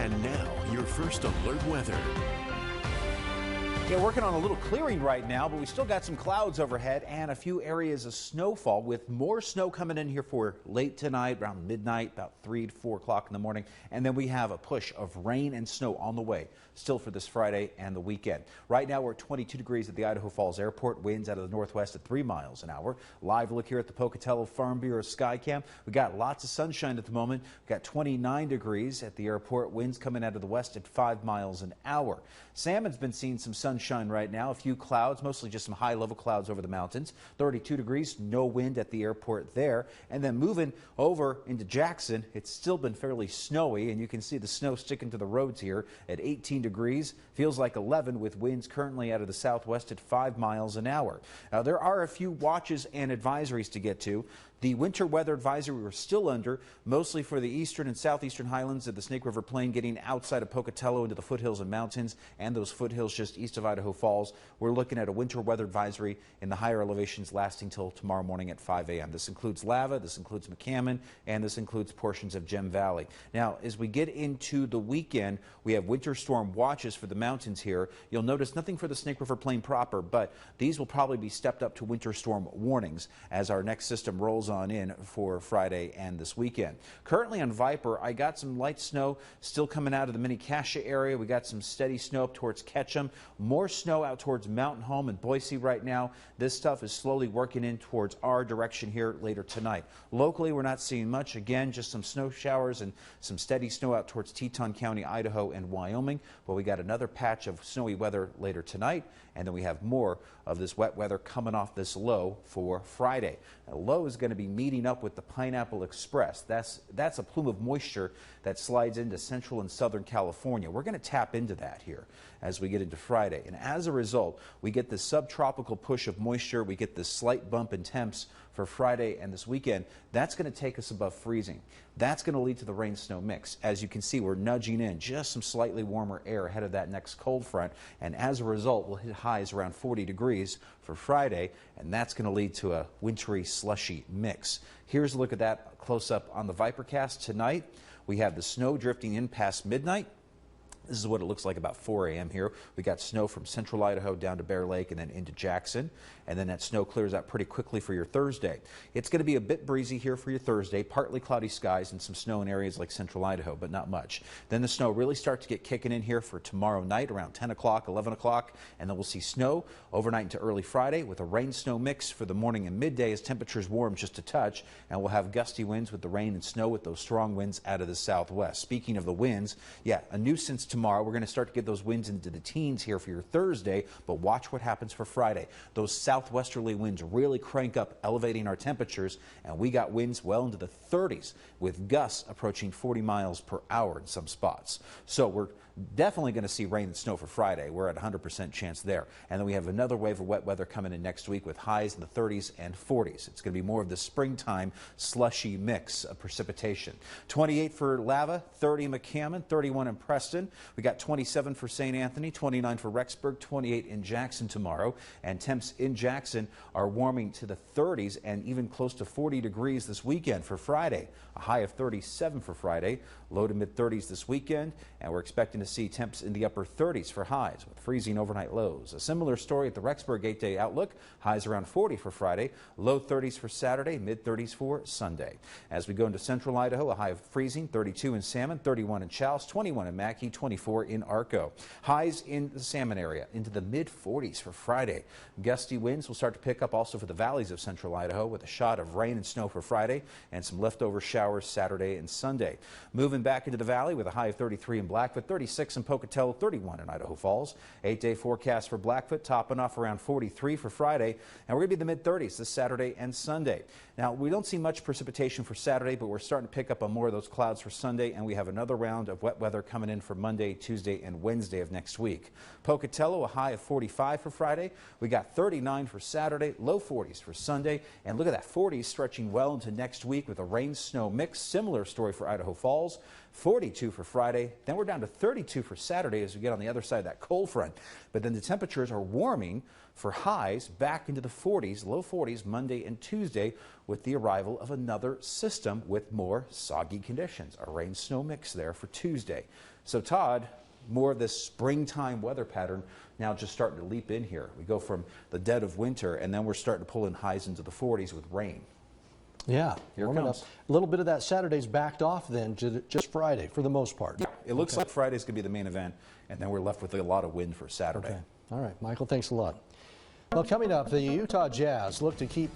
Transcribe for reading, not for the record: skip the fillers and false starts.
And now, your first alert weather. Yeah, working on a little clearing right now, but we still got some clouds overhead and a few areas of snowfall with more snow coming in here for late tonight, around midnight, about 3 to 4 o'clock in the morning. And then we have a push of rain and snow on the way still for this Friday and the weekend. Right now, we're at 22 degrees at the Idaho Falls Airport, winds out of the northwest at 3 miles an hour. Live look here at the Pocatello Farm Bureau Skycam. We got lots of sunshine at the moment. We got 29 degrees at the airport, winds coming out of the west at 5 miles an hour. Salmon's been seeing some sunshine right now, a few clouds, mostly just some high-level clouds over the mountains. 32 degrees, no wind at the airport there. And then moving over into Jackson, it's still been fairly snowy, and you can see the snow sticking to the roads here at 18 degrees. Feels like 11 with winds currently out of the southwest at 5 miles an hour. Now, there are a few watches and advisories to get to. The winter weather advisory we're still under, mostly for the eastern and southeastern highlands of the Snake River Plain, getting outside of Pocatello into the foothills and mountains and those foothills just east of Idaho Falls. We're looking at a winter weather advisory in the higher elevations lasting till tomorrow morning at 5 a.m. This includes Lava, this includes McCammon, and this includes portions of Gem Valley. Now, as we get into the weekend, we have winter storm watches for the mountains here. You'll notice nothing for the Snake River Plain proper, but these will probably be stepped up to winter storm warnings as our next system rolls on in for Friday and this weekend. Currently on Viper, I got some light snow still coming out of the Mini-Cassia area. We got some steady snow up towards Ketchum, more snow out towards Mountain Home and Boise right now. This stuff is slowly working in towards our direction here later tonight. Locally, we're not seeing much. Again, just some snow showers and some steady snow out towards Teton County, Idaho and Wyoming. But we got another patch of snowy weather later tonight, and then we have more of this wet weather coming off this low for Friday. Now, low is going to be meeting up with the Pineapple Express. That's a plume of moisture that slides into central and southern California. We're going to tap into that here as we get into Friday. And as a result, we get this subtropical push of moisture. We get this slight bump in temps for Friday and this weekend. That's going to take us above freezing. That's going to lead to the rain-snow mix. As you can see, we're nudging in just some slightly warmer air ahead of that next cold front. And as a result, we'll hit highs around 40 degrees for Friday, and that's going to lead to a wintry, slushy mix. Here's a look at that close-up on the Vipercast tonight. We have the snow drifting in past midnight. This is what it looks like about 4 a.m. here. We got snow from central Idaho down to Bear Lake and then into Jackson. And then that snow clears out pretty quickly for your Thursday. It's going to be a bit breezy here for your Thursday, partly cloudy skies and some snow in areas like central Idaho, but not much. Then the snow really starts to get kicking in here for tomorrow night around 10 o'clock, 11 o'clock. And then we'll see snow overnight into early Friday with a rain-snow mix for the morning and midday as temperatures warm just a touch. And we'll have gusty winds with the rain and snow with those strong winds out of the southwest. Speaking of the winds, yeah, a nuisance tomorrow. We're going to start to get those winds into the teens here for your Thursday, but watch what happens for Friday. Those southwesterly winds really crank up, elevating our temperatures, and we got winds well into the 30s with gusts approaching 40 miles per hour in some spots. So we're definitely going to see rain and snow for Friday. We're at 100% chance there. And then we have another wave of wet weather coming in next week with highs in the 30s and 40s. It's going to be more of the springtime slushy mix of precipitation. 28 for Lava, 30 McCammon, 31 in Preston. We got 27 for St. Anthony, 29 for Rexburg, 28 in Jackson tomorrow. And temps in Jackson are warming to the 30s and even close to 40 degrees this weekend for Friday. A high of 37 for Friday, low to mid 30s this weekend, and we're expecting to see temps in the upper 30s for highs with freezing overnight lows. A similar story at the Rexburg 8-day outlook, highs around 40 for Friday, low 30s for Saturday, mid 30s for Sunday. As we go into central Idaho, a high of freezing, 32 in Salmon, 31 in Chouse, 21 in Mackay, 24 in Arco. Highs in the Salmon area into the mid 40s for Friday. Gusty winds will start to pick up also for the valleys of central Idaho with a shot of rain and snow for Friday and some leftover showers Saturday and Sunday. Moving back into the valley with a high of 33 in Blackfoot, 36 in Pocatello, 31 in Idaho Falls. 8-day forecast for Blackfoot topping off around 43 for Friday, and we're going to be in the mid 30s this Saturday and Sunday. Now, we don't see much precipitation for Saturday, but we're starting to pick up on more of those clouds for Sunday, and we have another round of wet weather coming in for Monday, Tuesday, and Wednesday of next week. Pocatello, a high of 45 for Friday. We got 39 for Saturday, low 40s for Sunday, and look at that, 40s stretching well into next week with a rain-snow mix. Similar story for Idaho Falls. 42 for Friday. Then we're down to 32 for Saturday as we get on the other side of that cold front. But then the temperatures are warming for highs back into the 40s, low 40s Monday and Tuesday with the arrival of another system with more soggy conditions. A rain-snow mix there for Tuesday. So Todd, more of this springtime weather pattern now just starting to leap in here. We go from the dead of winter and then we're starting to pull in highs into the 40s with rain. Yeah, Here it warming comes. up. A little bit of that Saturday's backed off then to just Friday for the most part. Yeah, it looks like Friday's going to be the main event, and then we're left with a lot of wind for Saturday. Okay. All right, Michael, thanks a lot. Well, coming up, the Utah Jazz look to keep